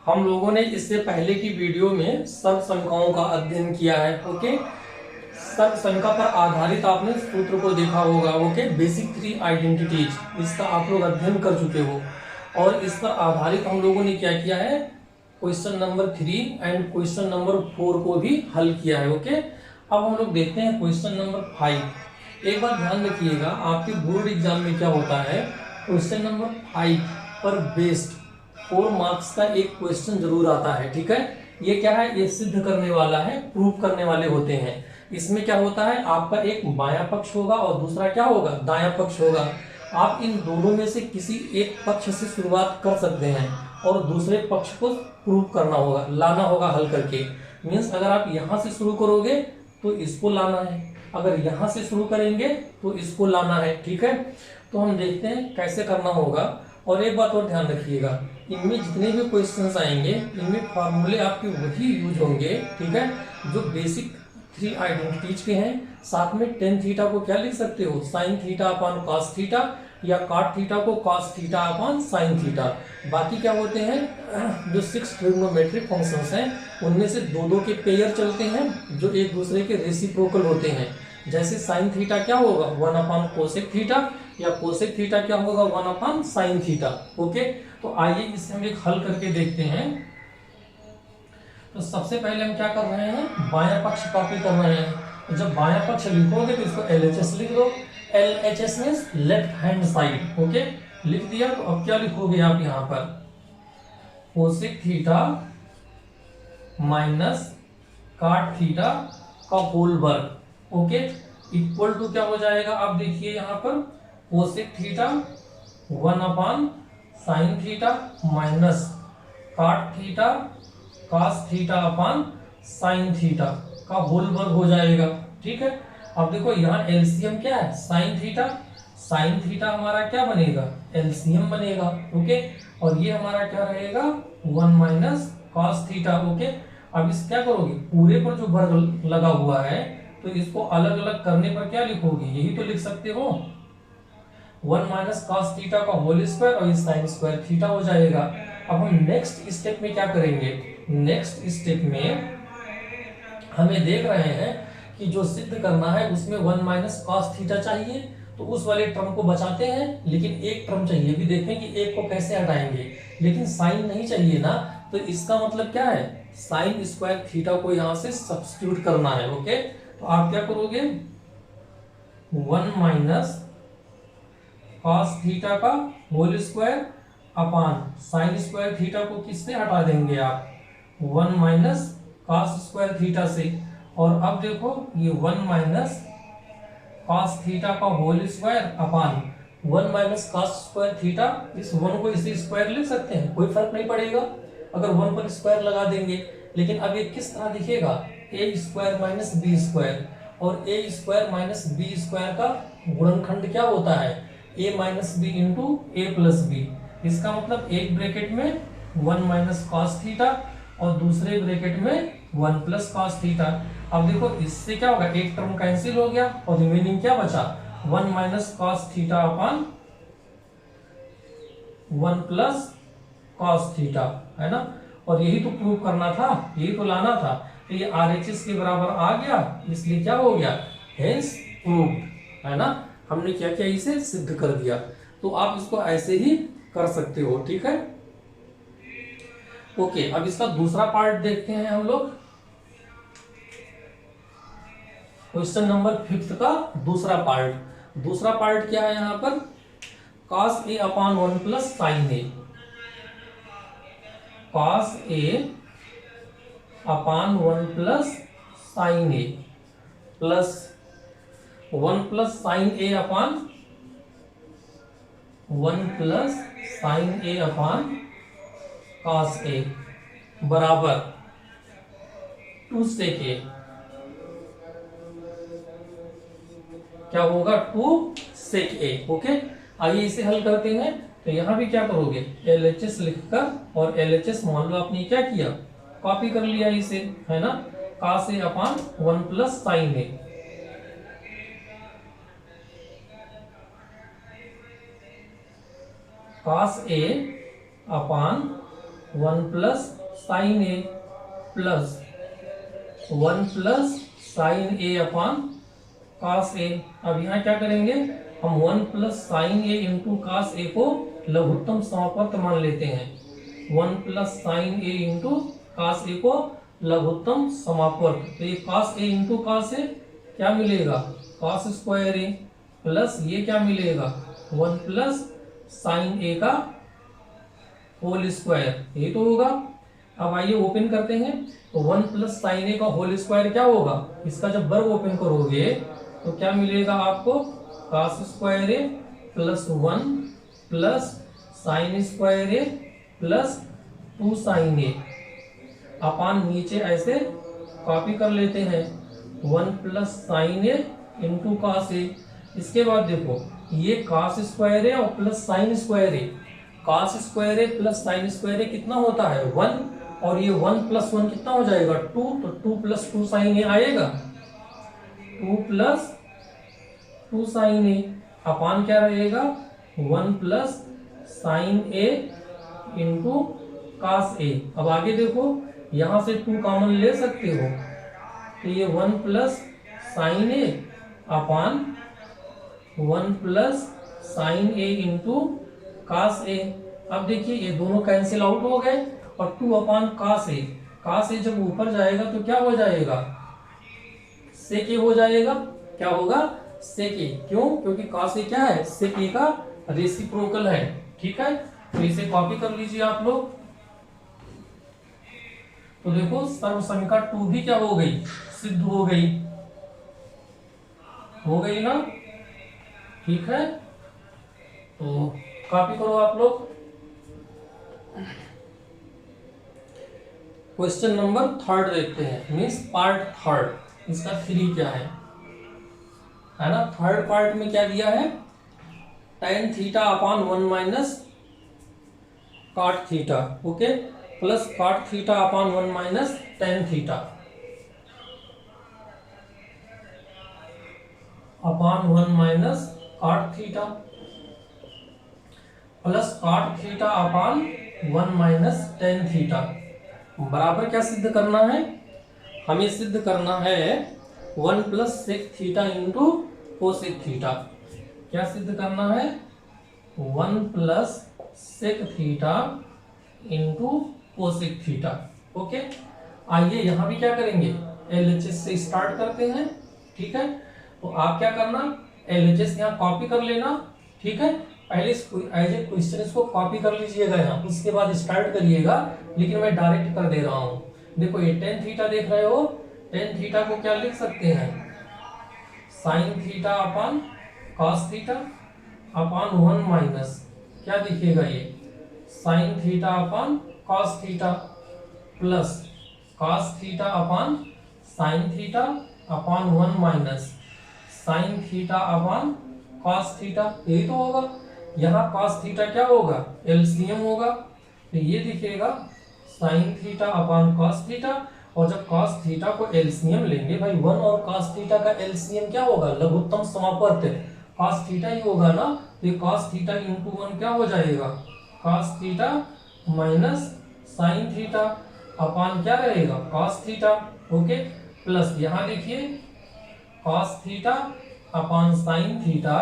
हम लोगों ने इससे पहले की वीडियो में सर्व संख्याओं का अध्ययन किया है। ओके, सर्व संख्या पर आधारित आपने सूत्र को देखा होगा। ओके, बेसिक थ्री आइडेंटिटीज, इसका आप लोग अध्ययन कर चुके हो और इस पर आधारित हम लोगों ने क्या किया है, question number 3 and question number 4 को भी हल किया है। ओके, अब हम लोग देखते हैं क्वेश्चन नंबर 5। एक बात ध्यान रखिएगा, आपके बोर्ड एग्जाम में क्या होता है, क्वेश्चन नंबर 5 पर बेस्ड 4 मार्क्स का एक क्वेश्चन जरूर आता है। ठीक है, ये क्या है, ये सिद्ध करने वाला है, प्रूव करने वाले होते हैं। इसमें क्या होता है, आपका एक बायां पक्ष होगा और दूसरा क्या होगा, दायां पक्ष होगा। आप इन दोनों में से किसी एक पक्ष से शुरुआत कर सकते हैं और दूसरे पक्ष को प्रूव करना होगा, लाना होगा हल करके। मीन्स अगर आप यहां से शुरू करोगे तो इसको लाना है, अगर यहां से शुरू करेंगे तो इसको लाना है। ठीक है, तो हम देखते हैं कैसे करना होगा। और एक बात और ध्यान रखिएगा, इनमें जितने भी क्वेश्चंस आएंगे इनमें फॉर्मूले आपके वही यूज होंगे। ठीक है, जो बेसिक थ्री आइडेंटिटीज के हैं। साथ में टेन थीटा को क्या लिख सकते हो, sine theta upon cos theta, या कॉट थीटा को cos theta upon sine theta. बाकी क्या होते हैं, जो 6 ट्रिग्नोमेट्रिक फंक्शंस हैं उनमें से दो दो के पेयर चलते हैं जो एक दूसरे के रेसिप्रोकल होते हैं। जैसे साइन थीटा क्या होगा, 1 अपॉन कोसेक थीटा, या कोसेक थीटा क्या होगा, 1 अपॉन साइन थीटा। ओके, तो आइए इसे हम एक हल करके देखते हैं। तो सबसे पहले हम क्या कर रहे हैं, बायां पक्ष कॉपी कर रहे हैं। तो जब बायां पक्ष लिखोगे तो इसको LHS लिख दो। LHS means left hand side. Okay, लिख दिया। तो अब क्या लिखोगे आप यहां पर, cosec theta minus cot theta का होल वर्ग। ओके, इक्वल टू क्या हो जाएगा, अब देखिए यहां पर cosec theta 1 upon sine theta minus cot theta cos theta upon sine theta का होल वर्ग हो जाएगा। ठीक है, अब देखो यहाँ एलसीएम क्या है, साइन थीटा। साइन थीटा हमारा क्या बनेगा, एलसीएम बनेगा। ओके, और ये हमारा क्या रहेगा, 1 माइनस कॉस थीटा। ओके, अब इस क्या करोगे, पूरे पर जो वर्ग लगा हुआ है तो इसको अलग अलग करने पर क्या लिखोगे, यही तो लिख सकते हो, 1 माइनस कॉस थीटा का होल स्क्वायर और साइन स्क्वायर थीटा हो जाएगा। अब हम नेक्स्ट स्टेप में क्या करेंगे, नेक्स्ट स्टेप में हमें देख रहे हैं कि जो सिद्ध करना है उसमें 1 माइनस कॉस थीटा चाहिए, तो उस वाले टर्म को बचाते हैं, लेकिन एक टर्म चाहिए। भी देखें कि एक को कैसे हटाएंगे, लेकिन साइन नहीं चाहिए ना, तो इसका मतलब क्या है, साइन स्क्वायर थीटा को यहां से सब्स्टिट्यूट करना है। ओके, तो आप क्या करोगे, 1 माइनस कॉस थीटा का whole square upon sine square theta को किससे हटा देंगे आप, 1 माइनस कॉस स्क्वायर थीटा से। और अब देखो ये 1 माइनस कॉस थीटा का whole square upon 1 minus cos square theta, इस 1 को इसे स्क्वायर लिख सकते हैं, कोई फर्क नहीं पड़ेगा अगर 1 पर स्क्वायर लगा देंगे। लेकिन अब ये किस तरह दिखेगा, ए स्क्वायर माइनस बी स्क्वायर, और ए स्क्वायर माइनस बी स्क्वायर का गुणनखंड क्या होता है, ए माइनस बी इंटू ए प्लस बी। इसका मतलब एक ब्रैकेट में 1 माइनस कॉस थीटा और दूसरे ब्रैकेट में 1 प्लस कॉस थीटा। अब देखो इससे क्या होगा, एक टर्म कैंसिल हो गया और रिमेनिंग क्या बचा, 1 minus cos theta upon 1 plus cos theta, है ना। और यही तो प्रूव करना था, यही तो लाना था। तो ये RHS के बराबर आ गया, इसलिए क्या हो गया, हेंस प्रूव्ड, है ना। हमने क्या किया, इसे सिद्ध कर दिया। तो आप इसको ऐसे ही कर सकते हो। ठीक है, ओके, अब इसका दूसरा पार्ट देखते हैं हम लोग। क्वेश्चन नंबर 5 का दूसरा पार्ट। दूसरा पार्ट क्या है यहाँ पर, cos a upon 1 plus sine A, cos a upon 1 plus sine A plus 1 plus sine A upon 1 plus sine A upon cos a बराबर 2 sec a, क्या होगा, 2 sec a। ओके, आइए इसे हल करते हैं। तो यहां भी क्या करोगे, LHS लिखकर, और LHS मान लो आपने क्या किया, कॉपी कर लिया इसे, है ना, cos a upon 1 plus sine A, cos a upon 1 plus sine A plus 1 plus sine A upon cos A. अब यहाँ क्या करेंगे, हम 1 plus sine A into cos A को लघुत्तम समापवर्त मान लेते हैं। 1 plus sine A into cos A को लघुत्तम समापवर्त, तो ये कास ए इंटू कास ए क्या मिलेगा, कास स्क्वायर ए, प्लस ये क्या मिलेगा 1 प्लस साइन ए का होल स्क्वायर, ये तो होगा। अब आइए ओपन करते हैं, तो 1 प्लस साइन ए का होल स्क्वायर क्या होगा, इसका जब वर्ग ओपन करोगे तो क्या मिलेगा आपको, कास square A plus 1 plus sine square A plus 2 sign A अपान नीचे ऐसे कॉपी कर लेते हैं 1 plus sine A into cos ए। इसके बाद देखो ये कास स्क्वायर ए और प्लस साइन स्क्वायर ए, कास स्क्वायर ए प्लस साइन स्क्वायर ए कितना होता है 1, और ये 1 प्लस 1 कितना हो जाएगा 2, तो 2 प्लस 2 साइन ए आएगा, 2 प्लस 2 साइन ए अपान क्या रहेगा 1 plus sine A into cos A. अब आगे देखो यहां से 2 कॉमन ले सकते हो, तो ये 1 plus sine A upon 1 plus sine A into cos A. अब देखिए ये दोनों कैंसिल आउट हो गए और 2 अपान कास ए जब ऊपर जाएगा तो क्या हो जाएगा, सेक ए हो जाएगा। क्या होगा, सेक ए, क्यों, क्योंकि कास ए क्या है, सेक ए का रेसिप्रोकल है। ठीक है, तो इसे कॉपी कर लीजिए आप लोग। तो देखो सर्वसंख्या 2 भी क्या हो गई, सिद्ध हो गई ना। ठीक है, तो कॉपी करो आप लोग। क्वेश्चन नंबर 3 देखते हैं, मीन्स पार्ट 3, इसका 3 क्या है ना। 3rd पार्ट में क्या दिया है, tan theta upon 1 minus cot theta, okay, plus cot theta upon 1 minus tan theta upon 1 minus cot theta plus cot theta upon 1 minus tan theta बराबर क्या सिद्ध करना है, हमें सिद्ध करना है 1 plus sec theta into cosec theta. क्या सिद्ध करना है, 1 plus sec theta into cosec theta. Okay, आइए यहां भी क्या करेंगे, एलएचएस से स्टार्ट करते हैं। ठीक है, तो आप क्या करना, एलएचएस यहाँ कॉपी कर लेना। ठीक है, पहले एज ए क्वेश्चन इसको कॉपी कर लीजिएगा यहाँ, उसके बाद स्टार्ट करिएगा, लेकिन मैं डायरेक्ट कर दे रहा हूँ। देखो ये tan थीटा देख रहे हो, tan थीटा को क्या लिख सकते हैं, sign theta upon cos theta upon 1 minus क्या दिखेगा ये sign theta upon cos theta plus cos theta upon sine theta upon 1 minus sine theta upon cos theta. यही तो होगा, यहाँ कॉस थीटा क्या होगा, एलसीएम होगा, तो ये दिखेगा sign theta upon cos theta. और जब कॉस थीटा को एलसीएम लेंगे भाई 1 और कॉस थीटा का एलसीएम क्या होगा, लघुत्तम समापवर्त कॉस थीटा ही होगा ना, तो कॉस थीटा इंटू 1 क्या हो जाएगा, cos theta minus sine theta upon क्या रहेगा, कॉस थीटा। ओके, प्लस यहाँ देखिए cos theta upon sine theta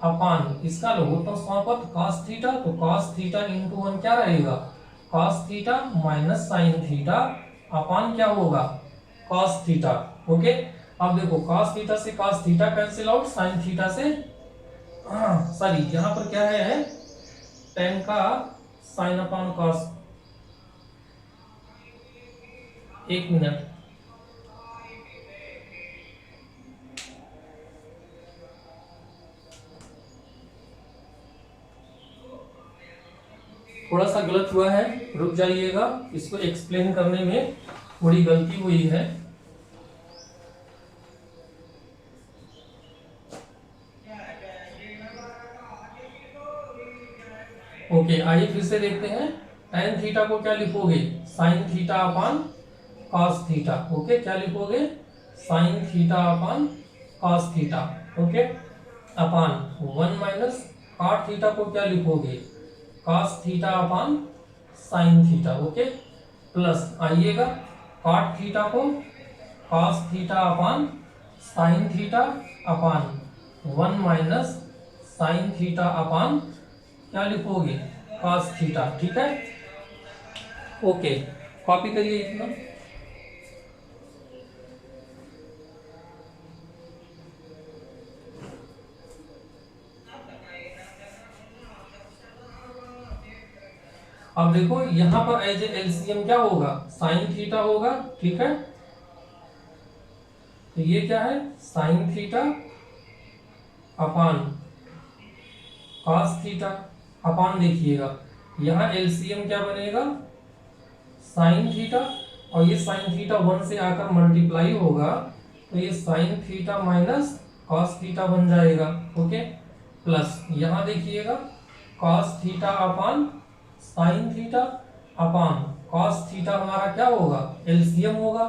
अपान इसका लघुत्तम समापवर्त कॉस थीटा, तो कॉस थीटा इंटू 1 क्या रहेगा, cos theta minus sine theta upon क्या होगा, कॉस थीटा। ओके, अब देखो कॉस थीटा से cos theta cancel out, sine theta से सॉरी यहाँ पर क्या है tan का साइन अपान कॉस। एक मिनट, थोड़ा सा गलत हुआ है, रुक जाइएगा, इसको एक्सप्लेन करने में थोड़ी गलती हुई है। ओके, आइए फिर से देखते हैं। tan थीटा को क्या लिखोगे, sine theta upon cos theta. Okay, क्या लिखोगे, sine theta upon cos theta. Okay, upon 1 minus cot theta को क्या लिखोगे, cos theta upon sine theta. Okay, plus आइएगा कॉट थीटा को cos theta upon sine theta upon 1 minus sine theta upon क्या लिखोगे cos theta. ठीक है, okay, copy करिए इतना। अब देखो यहां पर एज ए एलसीएम क्या होगा साइन थीटा होगा। ठीक है, तो ये क्या है sign theta upon cos theta अपान देखिएगा यहां एलसीएम क्या बनेगा साइन थीटा और ये साइन थीटा 1 से आकर मल्टीप्लाई होगा तो ये sign theta minus cos theta बन जाएगा। ओके, प्लस यहां देखिएगा cos theta upon sine theta upon cos theta हमारा क्या होगा एलसीएम होगा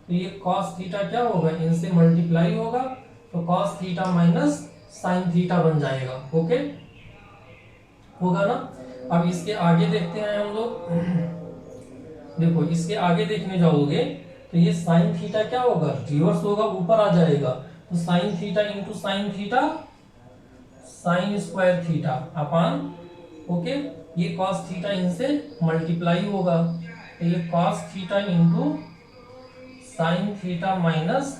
तो ये कॉस थीटा क्या होगा इनसे मल्टीप्लाई होगा तो cos theta minus sine theta बन जाएगा। ओके, होगा ना। अब इसके आगे देखते हैं हम लोग। देखो इसके आगे देखने जाओगे तो ये साइन थीटा क्या होगा रिवर्स होगा ऊपर आ जाएगा तो sign theta into sine theta sine square theta अपान ओके ये कॉस थीटा इनसे मल्टीप्लाई होगा तो ये cos theta into sine theta minus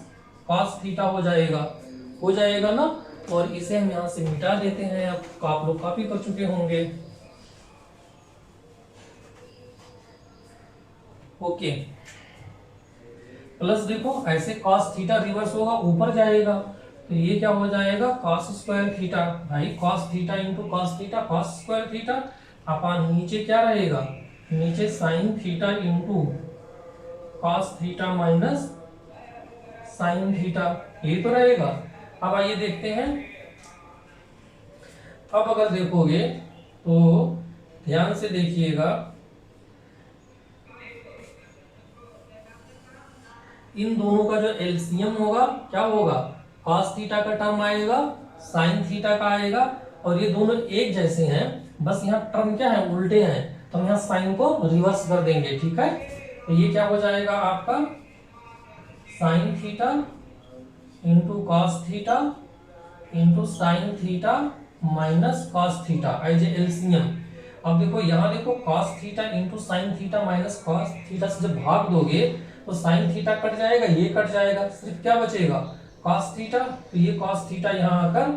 cos theta हो जाएगा ना। और इसे हम यहां से मिटा देते हैं। अब आप लोग कॉपी कर चुके होंगे। ओके, प्लस देखो ऐसे कॉस थीटा रिवर्स होगा ऊपर जाएगा तो ये क्या हो जाएगा कॉस स्क्वायर थीटा भाई cos theta into cos theta cos square theta upon नीचे क्या रहेगा नीचे sign theta into cos theta minus sine theta ये तो रहेगा। अब आइए देखते हैं। अब अगर देखोगे तो ध्यान से देखिएगा इन दोनों का जो एलसीएम होगा क्या होगा कॉस थीटा का टर्म आएगा साइन थीटा का आएगा और ये दोनों एक जैसे हैं बस यहाँ टर्म क्या है उल्टे हैं तो हम यहाँ साइन को रिवर्स कर देंगे। ठीक है, तो ये क्या हो जाएगा आपका sine theta into cos theta into sine theta minus cos theta as a LCM. अब देखो यहाँ देखो cos theta into sine theta minus cos theta से जब भाग दोगे तो साइन थीटा कट जाएगा ये कट जाएगा सिर्फ क्या बचेगा कॉस थीटा तो ये कॉस थीटा यहाँ आकर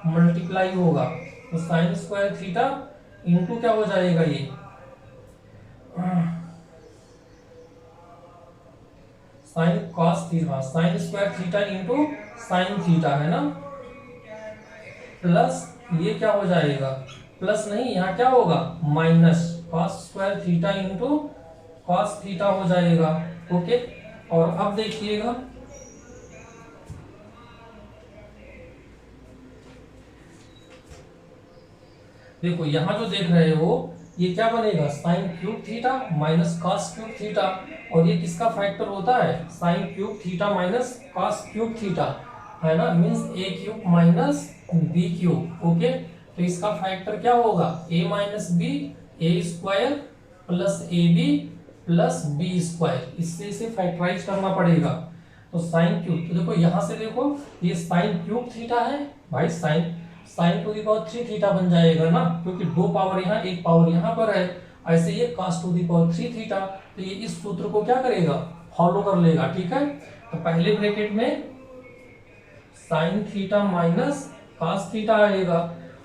मल्टीप्लाई होगा तो साइन स्क्वायर थीटा इंटू क्या हो जाएगा ये sine cos theta sine square theta into sine theta है ना प्लस ये क्या हो जाएगा प्लस नहीं यहाँ क्या होगा minus cos square theta into cos theta हो जाएगा। ओके, और अब देखिएगा देखो यहां जो देख रहे हो ये क्या बनेगा sine cube theta minus cos cube theta और ये किसका फैक्टर होता है sine cube theta minus cos cube theta है ना means A cube minus B cube. Okay, तो इसका फैक्टर क्या होगा a minus B A square plus A B plus B square इससे इसे फैक्टराइज करना पड़ेगा तो साइन क्यूब तो देखो यहां से देखो ये साइन क्यूब थीटा है भाई sine sine to the power 3 theta बन जाएगा ना क्योंकि दो पावर यहाँ एक पावर यहाँ पर है ऐसे ये cos to the power 3 theta तो ये इस सूत्र को क्या करेगा फॉलो कर लेगा। ठीक है, तो पहले ब्रैकेट में sine theta minus cos theta आएगा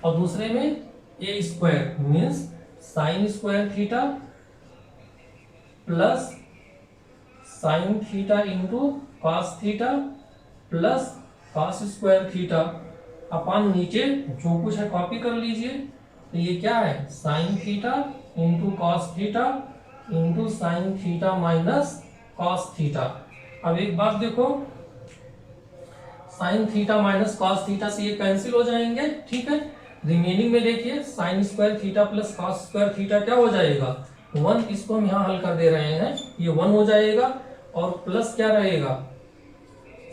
और दूसरे में A square means sine square theta plus sine theta into cos theta plus cos square theta upon नीचे जो कुछ है कॉपी कर लीजिए तो ये क्या है sign theta into cos theta into sine theta minus cos theta. अब एक बात देखो sign theta minus cos theta से ये कैंसिल हो जाएंगे। ठीक है, रिमेनिंग में देखिए sign square theta plus cos square theta क्या हो जाएगा 1 इसको हम यहाँ हल कर दे रहे हैं ये 1 हो जाएगा और प्लस क्या रहेगा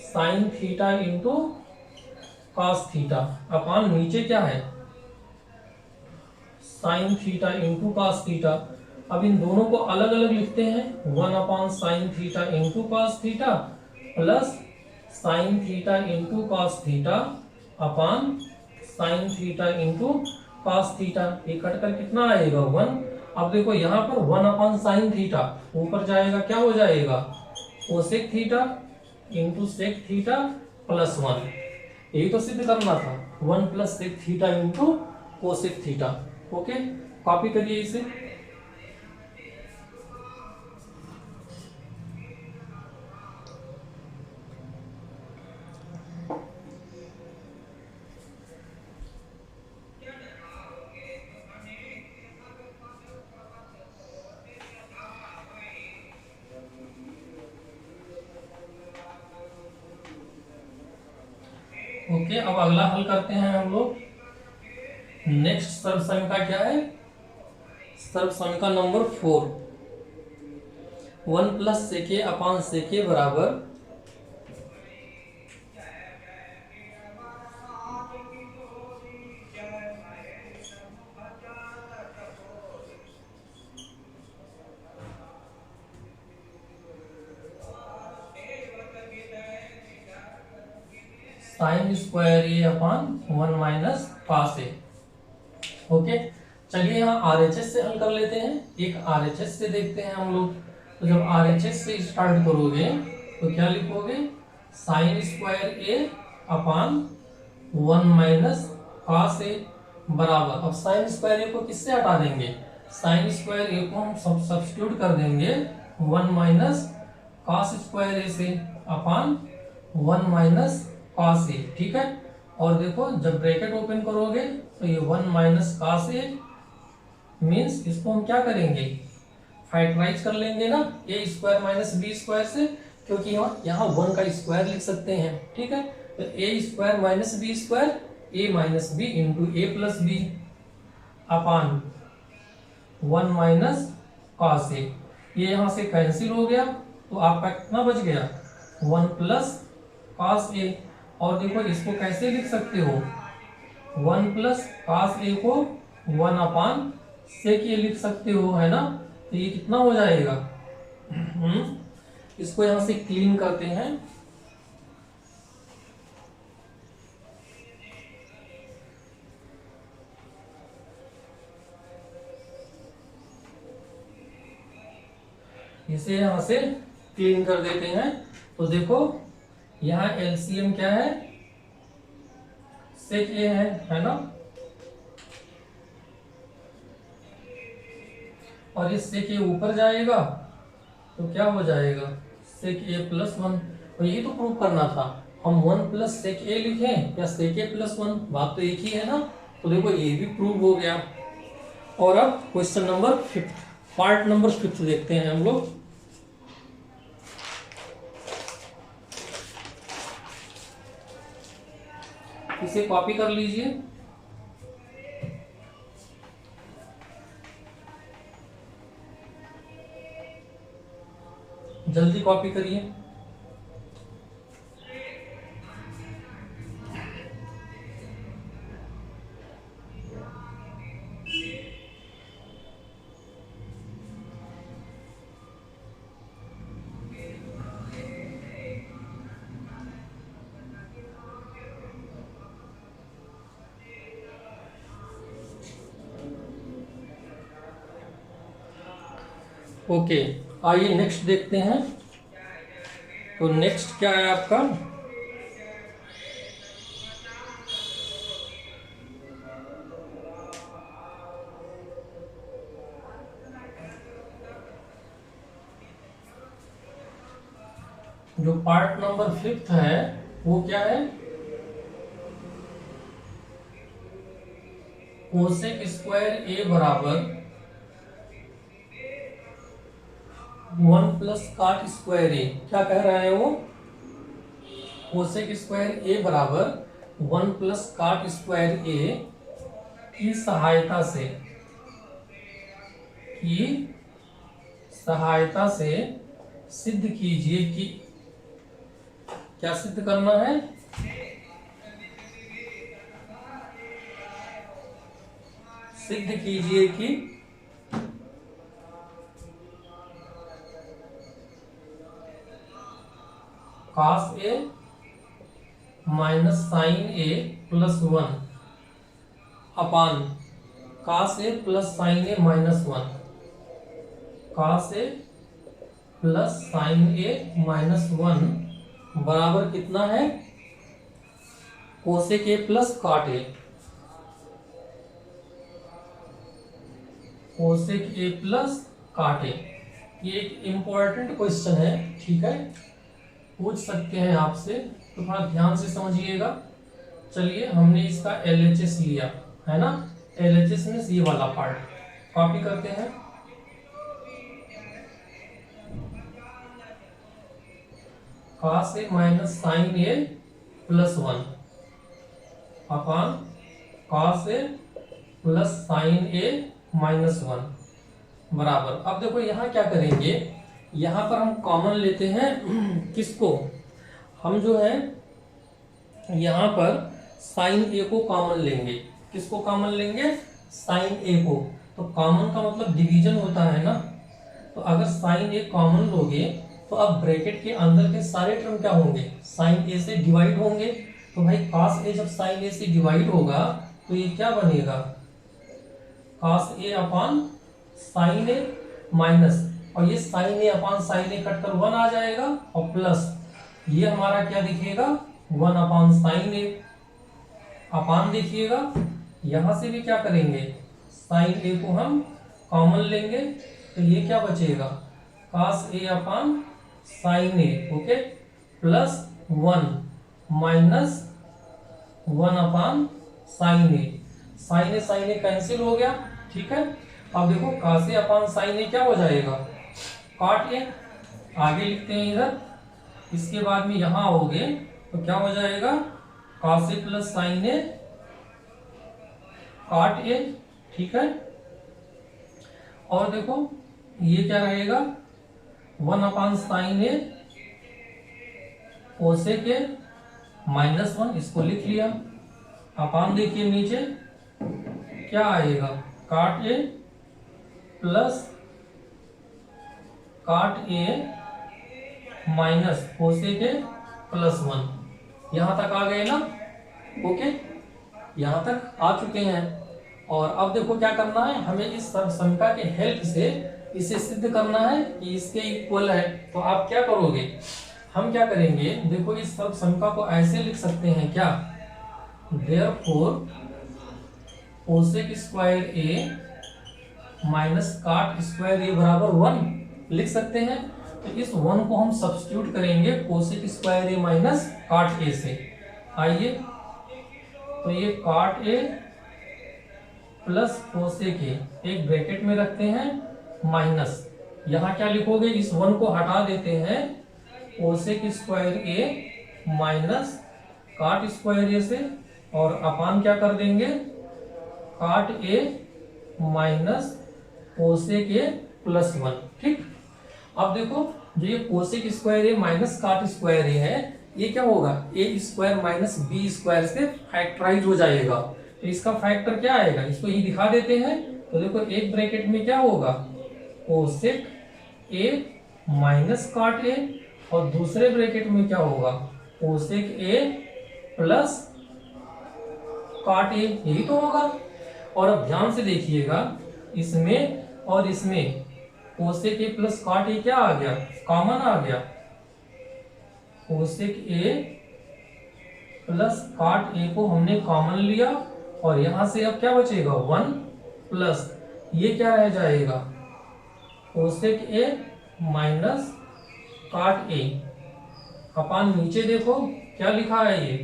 sign theta into cos theta upon नीचे क्या है sign theta into cos theta. अब इन दोनों को अलग अलग लिखते हैं, 1/sin θ into cos theta plus sine theta into cos theta upon sine theta into cos theta. ये कटकर कितना आएगा 1। अब देखो यहाँ पर 1/sin थीटा ऊपर जाएगा, क्या हो जाएगा cosec theta into sec theta plus 1। यही तो सिद्ध करना था, 1 plus sec theta into cosec theta. Okay, copy करिए इसे। ओके, अब अगला हल करते हैं हम लोग। नेक्स्ट सर्व समीका क्या है, सर्व समीका नंबर 4। 1 प्लस सेके अपान सेके बराबर sine square A upon 1 minus cos A. Okay, चलिए यहाँ आरएचएस से हल कर लेते हैं। एक आरएचएस से देखते हैं हम लोग। तो जब आरएचएस से स्टार्ट करोगे तो क्या लिखोगे, sine square A upon 1 minus cos A बराबर। अब साइन स्क्वायर ए को किससे हटा देंगे, साइन स्क्वायर ए को हम सब सब्स्टिट्यूट कर देंगे 1 माइनस कॉस स्क्वायर ए से अपान 1 माइनस कॉस ए। ठीक है, और देखो जब ब्रैकेट ओपन करोगे तो ये 1 माइनस कॉस ए मीन्स इसको हम क्या करेंगे, फैक्टराइज कर लेंगे ना, ए स्क्वायर माइनस बी स्क्वायर से, क्योंकि यहाँ 1 का स्क्वायर लिख सकते हैं। ठीक है, तो ए square minus B square, A minus B into A plus B upon 1 minus cos A. ये यहाँ से कैंसिल हो गया, तो आपका कितना बच गया 1 प्लस कॉस ए। और देखो इसको कैसे लिख सकते हो, 1 प्लस कॉस ए को 1 अपान सेक ए लिख सकते हो, है ना। तो ये कितना हो जाएगा, इसको यहां से क्लीन करते हैं। इसे यहां से क्लीन कर देते हैं। तो देखो यहाँ एलसीएम क्या है, सेक ए है ना, और इस सेक ए ऊपर जाएगा तो क्या हो जाएगा सेक ए प्लस 1। और यही तो प्रूव करना था, हम 1 प्लस सेक ए लिखें या सेक ए प्लस 1, बात तो एक ही है ना। तो देखो ये भी प्रूव हो गया। और अब क्वेश्चन नंबर 5, पार्ट नंबर 5 देखते हैं हम लोग। इसे कॉपी कर लीजिए। जल्दी कॉपी करिए। ओके, आइए नेक्स्ट देखते हैं। तो नेक्स्ट क्या है आपका, जो पार्ट नंबर 5 है वो क्या है, कोसेक स्क्वायर ए बराबर 1 प्लस काट स्क्वायर ए। क्या कह रहा है वो, कोसेक स्क्वायर ए बराबर 1 प्लस काट स्क्वायर ए की सहायता से सिद्ध कीजिए कि, क्या सिद्ध करना है, सिद्ध कीजिए कि cos A minus sine A plus 1 upon cos A plus sine A minus 1, cos A plus sine A minus 1 बराबर कितना है, cosec A plus cot A, cosec A plus cot A। ये एक इंपॉर्टेंट क्वेश्चन है, ठीक है, पूछ सकते हैं आपसे, तो थोड़ा ध्यान से समझिएगा। चलिए हमने इसका LHS लिया है ना, LHS में ये वाला पार्ट कॉपी करते हैं। cos A minus sine A plus 1 upon cos A plus sine A minus 1 बराबर। अब देखो यहाँ क्या करेंगे, यहाँ पर हम कॉमन लेते हैं किसको, हम जो है यहाँ पर साइन A को कॉमन लेंगे। किसको कॉमन लेंगे, साइन A को। तो कॉमन का मतलब डिवीजन होता है ना, तो अगर साइन A कॉमन लोगे तो अब ब्रैकेट के अंदर के सारे टर्म क्या होंगे, साइन A से डिवाइड होंगे। तो भाई cos A जब साइन A से डिवाइड होगा तो ये क्या बनेगा, cos A upon sine A minus, और ये sine A upon sine A कटकर 1 आ जाएगा, और प्लस ये हमारा क्या दिखेगा 1 अपान साइन A अपान, देखिएगा यहां से भी क्या करेंगे, साइन A को हम कॉमन लेंगे, तो ये क्या बचेगा cos A upon sine A, okay, plus 1 minus 1 upon sine A, sine A cancel हो गया, ठीक है। अब देखो cos A upon sine A क्या हो जाएगा, cot A। आगे लिखते हैं इधर, इसके बाद में यहां आओगे तो क्या हो जाएगा cos A plus sine A cot A, ठीक है। और देखो ये क्या रहेगा 1 upon sine A cosec A minus 1, इसको लिख लिया, अपान देखिए नीचे क्या आएगा cot A plus cot A minus cosec A plus 1। यहां तक आ गए ना, ओके, यहां तक आ चुके हैं। और अब देखो क्या करना है, हमें इस समीकरण के हेल्प से इसे सिद्ध करना है कि इसके इक्वल है। तो आप क्या करोगे, हम क्या करेंगे, देखो इस समीकरण को ऐसे लिख सकते हैं क्या, therefore cosec square A minus cot square A बराबर 1 लिख सकते हैं। तो इस 1 को हम सब्स्टिट्यूट करेंगे cosec square A minus cot A से। आइए, तो ये cot A plus cosec A एक ब्रैकेट में रखते हैं, माइनस यहाँ क्या लिखोगे, इस 1 को हटा देते हैं, cosec square A minus cot square A से, और अपान क्या कर देंगे cot A minus cosec A plus 1, ठीक। अब देखो जो ये cosec square A minus cot square A है, ये क्या होगा A square minus B square से फैक्टराइज हो जाएगा। तो इसका फैक्टर क्या आएगा, इसको ही दिखा देते हैं। तो देखो एक ब्रैकेट में क्या होगा cosec A minus cot A, और दूसरे ब्रैकेट में क्या होगा cosec A plus cot A, यही तो होगा। और अब ध्यान से देखिएगा, इसमें और इसमें cosec A plus cot A क्या आ गया, कॉमन आ गया, cosec A plus cot A को हमने कॉमन लिया, और यहां से अब क्या बचेगा 1 प्लस ये क्या रह जाएगा cosec A minus cot A upon नीचे देखो क्या लिखा है, ये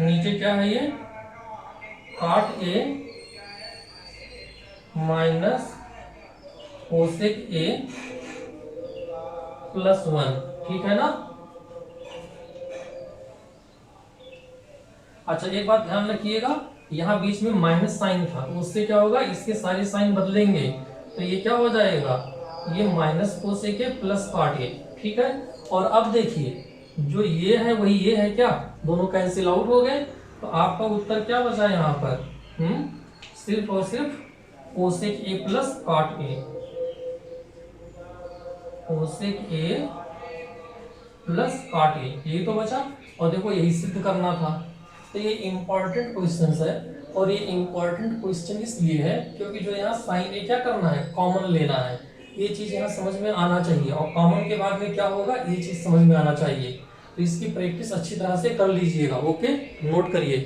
नीचे क्या है, ये cot A minus cosec A plus 1, ठीक है ना। अच्छा एक बात ध्यान रखिएगा, यहाँ बीच में माइनस साइन था, तो उससे क्या होगा, इसके सारे साइन बदलेंगे, तो ये क्या हो जाएगा, ये minus cosec A plus cot A, ठीक है। और अब देखिए जो ये है वही ये है, क्या दोनों कैंसिल आउट हो गए, तो आपका उत्तर क्या बचा यहाँ पर, सिर्फ और सिर्फ cosec A plus cot A, cosec A plus cot A, यही तो बचा। और देखो यही सिद्ध करना था। तो ये इंपॉर्टेंट क्वेश्चन है, और ये इंपॉर्टेंट क्वेश्चन इसलिए है क्योंकि जो यहाँ साइन ए क्या करना है, कॉमन लेना है। ये चीज यहाँ समझ में आना चाहिए, और कॉमन के बाद में क्या होगा, ये चीज समझ में आना चाहिए। तो इसकी प्रैक्टिस अच्छी तरह से कर लीजिएगा। ओके, नोट करिए।